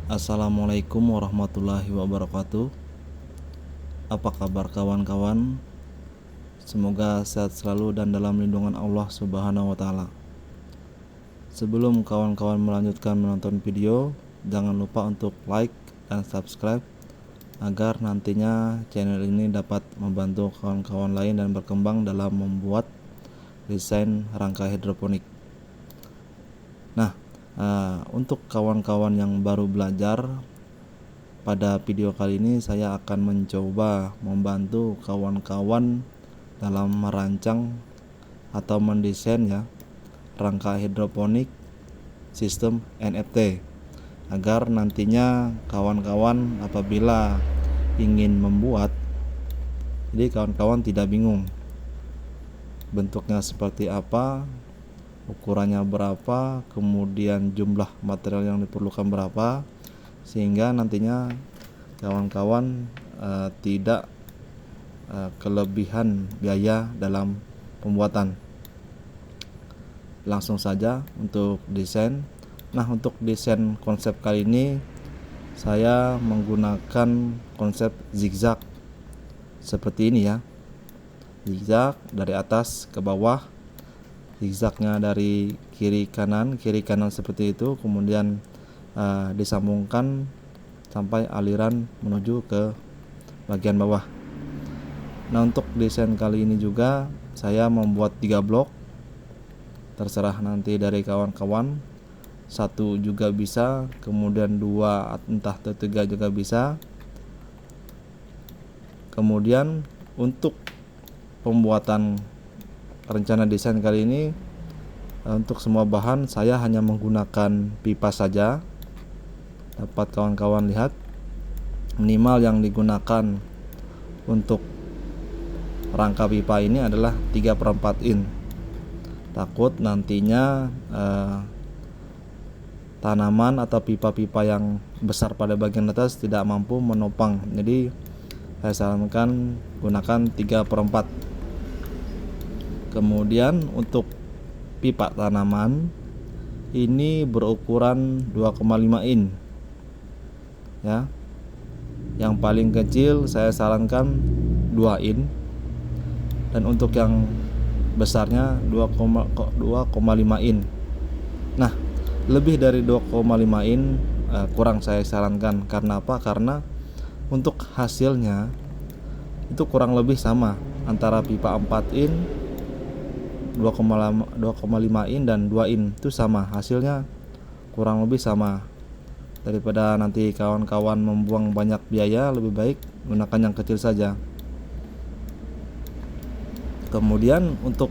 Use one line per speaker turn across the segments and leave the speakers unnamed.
Assalamualaikum warahmatullahi wabarakatuh. Apa kabar kawan-kawan? Semoga sehat selalu dan dalam lindungan Allah Subhanahu wa taala. Sebelum kawan-kawan melanjutkan menonton video, jangan lupa untuk like dan subscribe agar nantinya channel ini dapat membantu kawan-kawan lain dan berkembang dalam membuat desain rangka hidroponik. Nah, untuk kawan-kawan yang baru belajar, pada video kali ini saya akan mencoba membantu kawan-kawan dalam merancang atau mendesain rangka hidroponik sistem NFT agar nantinya kawan-kawan apabila ingin membuat, jadi kawan-kawan tidak bingung bentuknya seperti apa, ukurannya berapa, kemudian jumlah material yang diperlukan berapa, sehingga nantinya kawan-kawan tidak kelebihan biaya dalam pembuatan. Langsung saja untuk desain. Nah, untuk desain konsep kali ini saya menggunakan konsep zigzag seperti ini ya. Zigzag dari atas ke bawah, zigzagnya dari kiri kanan seperti itu, kemudian disambungkan sampai aliran menuju ke bagian bawah. Nah, untuk desain kali ini juga saya membuat 3 blok, terserah nanti dari kawan-kawan, 1 juga bisa, kemudian 2 entah 3 juga bisa. Kemudian untuk pembuatan rencana desain kali ini, untuk semua bahan saya hanya menggunakan pipa saja. Dapat kawan-kawan lihat, minimal yang digunakan untuk rangka pipa ini adalah 3/4 in. Takut nantinya tanaman atau pipa-pipa yang besar pada bagian atas tidak mampu menopang, jadi saya sarankan gunakan 3/4. Kemudian untuk pipa tanaman ini berukuran 2,5 in ya. Yang paling kecil saya sarankan 2 in, dan untuk yang besarnya 2,5 in. Nah, lebih dari 2,5 in kurang saya sarankan. Karena apa? Karena untuk hasilnya itu kurang lebih sama antara pipa 4 in, 2,5 in dan 2 in, itu sama hasilnya, kurang lebih sama. Daripada nanti kawan-kawan membuang banyak biaya, lebih baik gunakan yang kecil saja. Kemudian untuk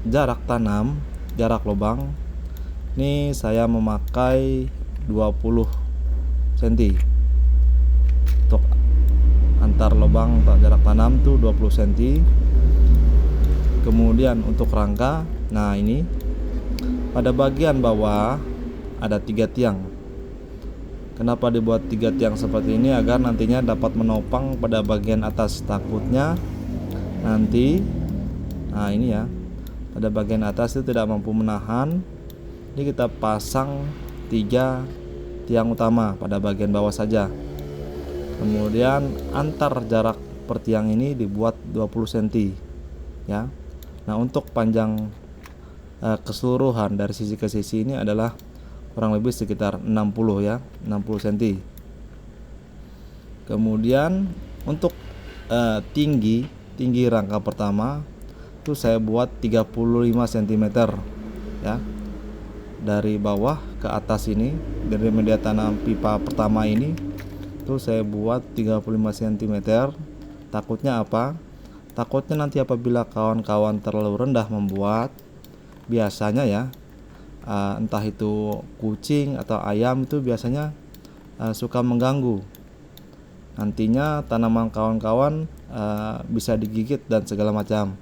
jarak tanam, jarak lubang, ini saya memakai 20 cm. Untuk antar lubang atau jarak tanam tuh 20 cm. Kemudian untuk rangka, nah ini pada bagian bawah ada 3 tiang. Kenapa dibuat 3 tiang seperti ini? Agar nantinya dapat menopang pada bagian atas. Takutnya nanti, nah ini ya, pada bagian atas itu tidak mampu menahan, jadi kita pasang 3 tiang utama pada bagian bawah saja. Kemudian antar jarak per tiang ini dibuat 20 cm ya. Nah, untuk panjang keseluruhan dari sisi ke sisi ini adalah kurang lebih sekitar 60 ya, 60 cm. Kemudian untuk tinggi rangka pertama itu saya buat 35 cm ya. Dari bawah ke atas ini, dari media tanam pipa pertama ini itu saya buat 35 cm. Takutnya apa? Takutnya nanti apabila kawan-kawan terlalu rendah membuat, biasanya ya, entah itu kucing atau ayam itu biasanya suka mengganggu. Nantinya tanaman kawan-kawan bisa digigit dan segala macam.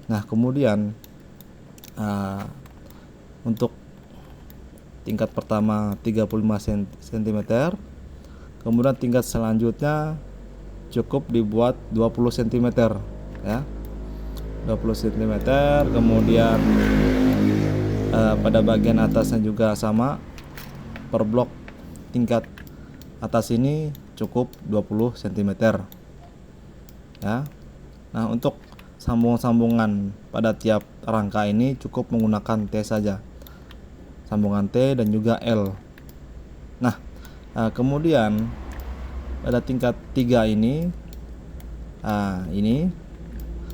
Nah, kemudian untuk tingkat pertama 35 cm, kemudian tingkat selanjutnya cukup dibuat 20 cm ya. 20 cm. Kemudian pada bagian atasnya juga sama, per blok tingkat atas ini cukup 20 cm ya. Nah, untuk sambungan-sambungan pada tiap rangka ini cukup menggunakan T saja, sambungan T dan juga L. Nah, kemudian pada tingkat 3 ini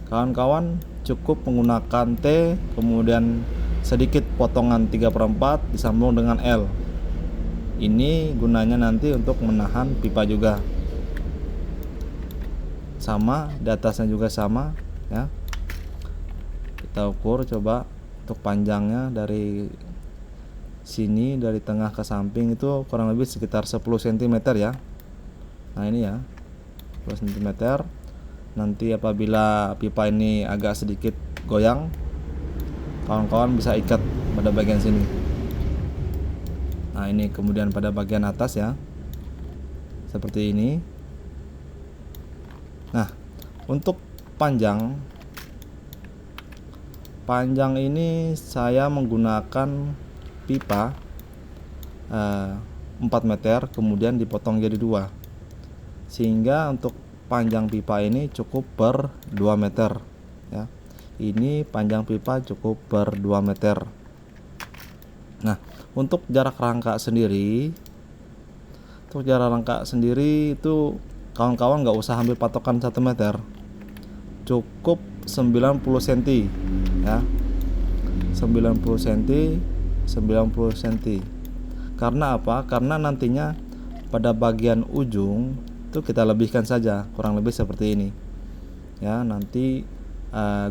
kawan-kawan cukup menggunakan T, kemudian sedikit potongan 3/4 disambung dengan L. Ini gunanya nanti untuk menahan pipa juga. Sama, di atasnya juga sama ya. Kita ukur coba untuk panjangnya dari sini, dari tengah ke samping itu kurang lebih sekitar 10 cm ya. Nah, ini ya, 10 cm. Nanti apabila pipa ini agak sedikit goyang, kawan-kawan bisa ikat pada bagian sini. Nah, ini kemudian pada bagian atas ya, seperti ini. Nah, untuk panjang ini saya menggunakan pipa 4 meter kemudian dipotong jadi 2, sehingga untuk panjang pipa ini cukup per 2 meter ya. Ini panjang pipa cukup per 2 meter. Nah, untuk jarak rangka sendiri itu kawan-kawan nggak usah ambil patokan 1 meter, cukup 90 cm ya. 90 cm. Karena apa? Karena nantinya pada bagian ujung itu kita lebihkan saja, kurang lebih seperti ini ya. Nanti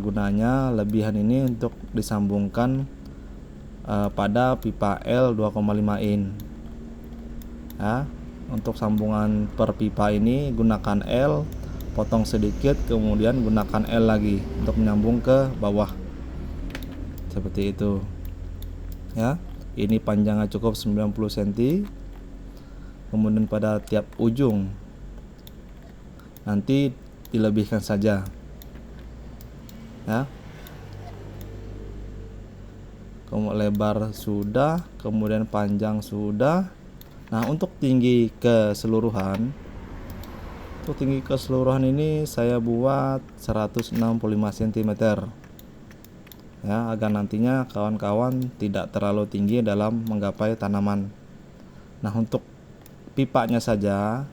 gunanya lebihan ini untuk disambungkan pada pipa L 2,5 in ya. Untuk sambungan per pipa ini gunakan L, potong sedikit, kemudian gunakan L lagi untuk menyambung ke bawah, seperti itu ya. Ini panjangnya cukup 90 cm. Kemudian pada tiap ujung nanti dilebihkan saja ya. Kemudian lebar sudah, kemudian panjang sudah. Nah, untuk tinggi keseluruhan ini saya buat 165 cm ya, agar nantinya kawan-kawan tidak terlalu tinggi dalam menggapai tanaman. Nah, untuk pipanya saja,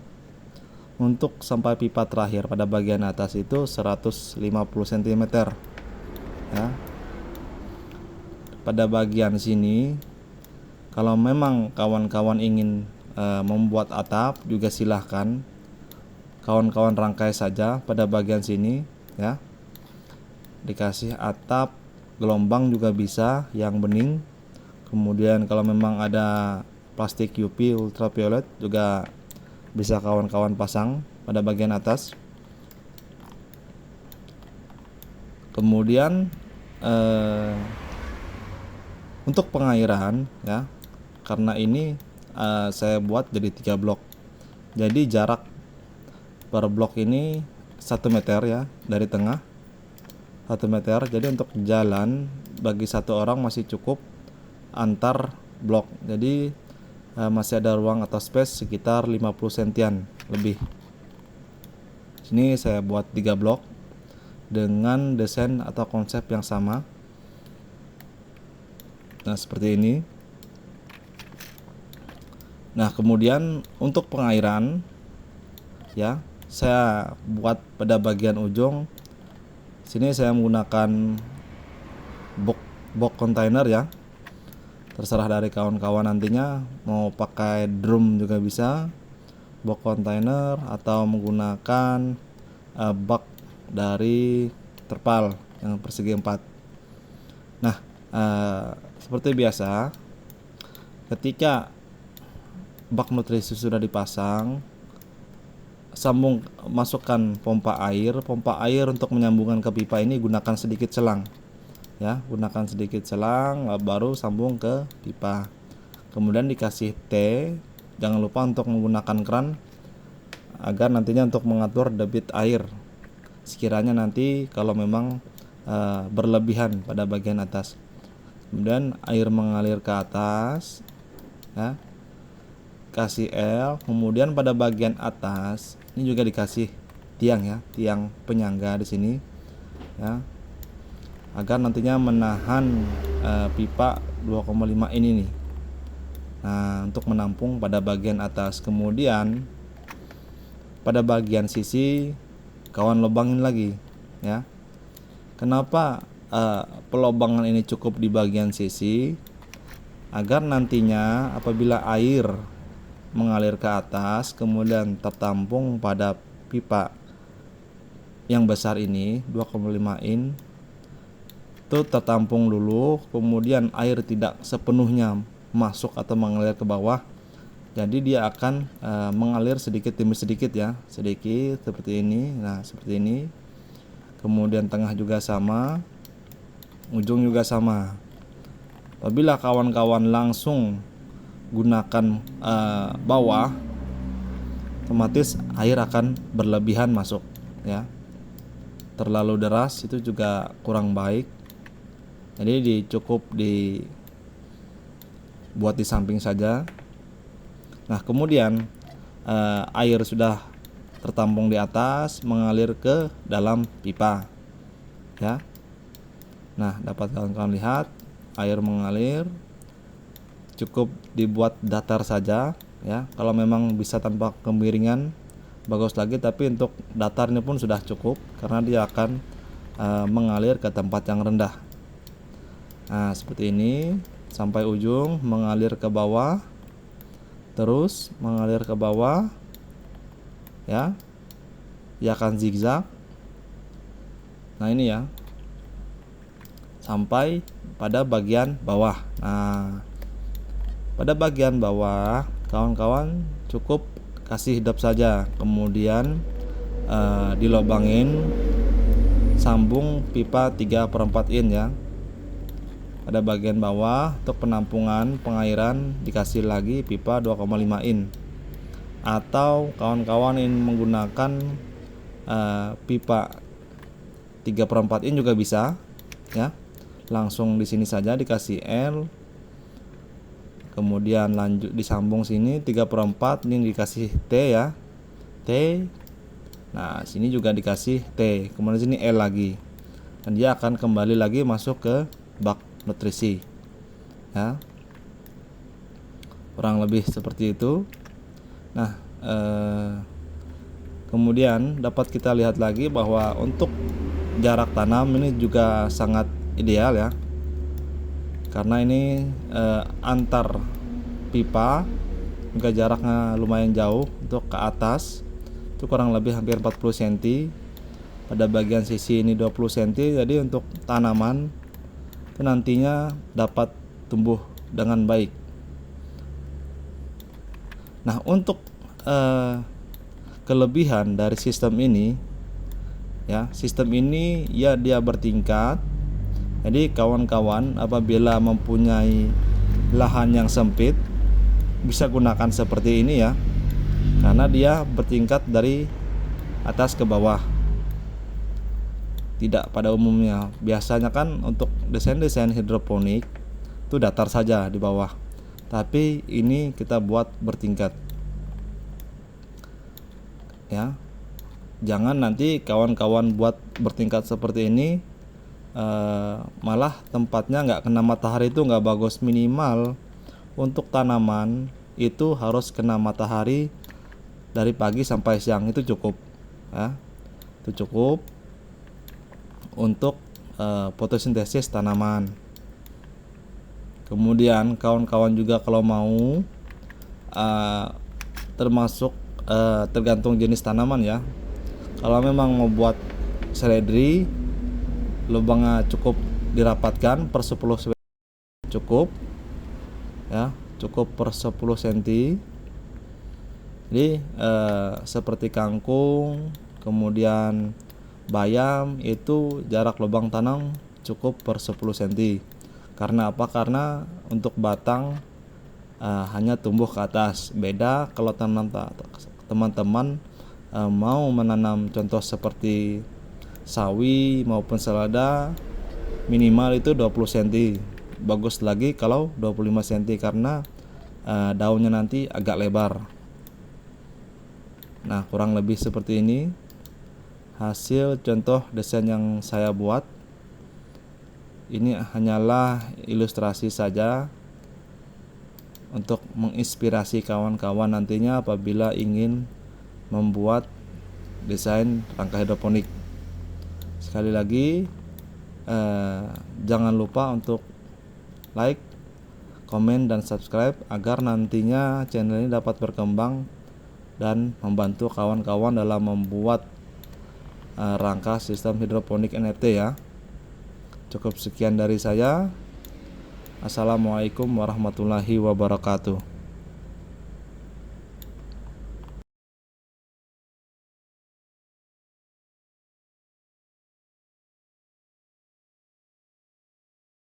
untuk sampai pipa terakhir pada bagian atas itu 150 cm ya. Pada bagian sini, kalau memang kawan-kawan ingin membuat atap juga silahkan kawan-kawan rangkai saja pada bagian sini ya. Dikasih atap gelombang juga bisa yang bening. Kemudian kalau memang ada plastik UV ultraviolet juga bisa kawan-kawan pasang pada bagian atas. Kemudian untuk pengairan ya, karena ini saya buat jadi 3 blok. Jadi jarak per blok ini 1 meter ya, dari tengah 1 meter. Jadi untuk jalan bagi satu orang masih cukup antar blok. Jadi masih ada ruang atau space sekitar 50 sentian lebih. Sini saya buat 3 blok dengan desain atau konsep yang sama. Nah, seperti ini. Nah, kemudian untuk pengairan ya, saya buat pada bagian ujung sini saya menggunakan box kontainer ya. Terserah dari kawan-kawan nantinya mau pakai drum juga bisa, box kontainer, atau menggunakan bak dari terpal yang persegi 4. Nah, seperti biasa, ketika bak nutrisi sudah dipasang, masukkan pompa air untuk menyambungkan ke pipa ini gunakan sedikit selang ya, gunakan sedikit selang baru sambung ke pipa. Kemudian dikasih T, jangan lupa untuk menggunakan keran agar nantinya untuk mengatur debit air sekiranya nanti kalau memang berlebihan pada bagian atas. Kemudian air mengalir ke atas ya. kasih L, kemudian pada bagian atas ini juga dikasih tiang ya, tiang penyangga di sini ya, agar nantinya menahan pipa 2,5 ini nih. Nah, untuk menampung pada bagian atas. Kemudian pada bagian sisi kawan lubangin lagi ya. Kenapa pelobangan ini cukup di bagian sisi? Agar nantinya apabila air mengalir ke atas kemudian tertampung pada pipa yang besar ini 2,5 in itu tertampung dulu, kemudian air tidak sepenuhnya masuk atau mengalir ke bawah, jadi dia akan mengalir sedikit demi sedikit ya, sedikit seperti ini. Nah seperti ini, kemudian tengah juga sama, ujung juga sama. Apabila kawan-kawan langsung gunakan bawah, otomatis air akan berlebihan masuk ya, terlalu deras itu juga kurang baik. Jadi cukup buat di samping saja. Nah kemudian air sudah tertampung di atas, mengalir ke dalam pipa ya. Nah dapat kawan-kawan lihat air mengalir, cukup dibuat datar saja ya. Kalau memang bisa tanpa kemiringan bagus lagi, tapi untuk datarnya pun sudah cukup karena dia akan mengalir ke tempat yang rendah. Nah seperti ini sampai ujung, mengalir ke bawah, terus mengalir ke bawah ya, dia akan zigzag. Nah ini ya, sampai pada bagian bawah. Nah pada bagian bawah kawan-kawan cukup kasih dop saja, kemudian dilobangin, sambung pipa 3/4 in ya. Pada bagian bawah untuk penampungan pengairan dikasih lagi pipa 2,5 in, atau kawan-kawan ingin menggunakan pipa 3/4 in juga bisa ya. Langsung di sini saja dikasih L, kemudian lanjut disambung sini 3/4, ini dikasih T ya, T. Nah sini juga dikasih T, kemudian sini L lagi, dan dia akan kembali lagi masuk ke bak nutrisi ya, kurang lebih seperti itu. Nah kemudian dapat kita lihat lagi bahwa untuk jarak tanam ini juga sangat ideal ya, karena ini antar pipa juga jaraknya lumayan jauh. Untuk ke atas itu kurang lebih hampir 40 cm, pada bagian sisi ini 20 cm. Jadi untuk tanaman itu nantinya dapat tumbuh dengan baik. Nah untuk kelebihan dari sistem ini ya, sistem ini ya dia bertingkat. Jadi kawan-kawan apabila mempunyai lahan yang sempit bisa gunakan seperti ini ya, karena dia bertingkat dari atas ke bawah. Tidak pada umumnya, biasanya kan untuk desain-desain hidroponik itu datar saja di bawah, tapi ini kita buat bertingkat ya. Jangan nanti kawan-kawan buat bertingkat seperti ini malah tempatnya nggak kena matahari, itu nggak bagus. Minimal untuk tanaman itu harus kena matahari dari pagi sampai siang, itu cukup ya, itu cukup untuk fotosintesis tanaman. Kemudian kawan-kawan juga kalau mau termasuk tergantung jenis tanaman ya. Kalau memang mau buat seledri, lubangnya cukup dirapatkan per 10 cm cukup ya, cukup per 10 cm. Jadi seperti kangkung, kemudian bayam, itu jarak lubang tanam cukup per 10 cm. Karena apa? Karena untuk batang hanya tumbuh ke atas. Beda kalau teman-teman mau menanam contoh seperti sawi maupun selada, minimal itu 20 cm. Bagus lagi kalau 25 cm, karena daunnya nanti agak lebar. Nah, kurang lebih seperti ini hasil contoh desain yang saya buat. Ini hanyalah ilustrasi saja untuk menginspirasi kawan-kawan nantinya apabila ingin membuat desain rangka hidroponik. Sekali lagi, jangan lupa untuk like, komen, dan subscribe agar nantinya channel ini dapat berkembang dan membantu kawan-kawan dalam membuat rangka sistem hidroponik NFT ya. Cukup sekian dari saya. Assalamualaikum warahmatullahi wabarakatuh.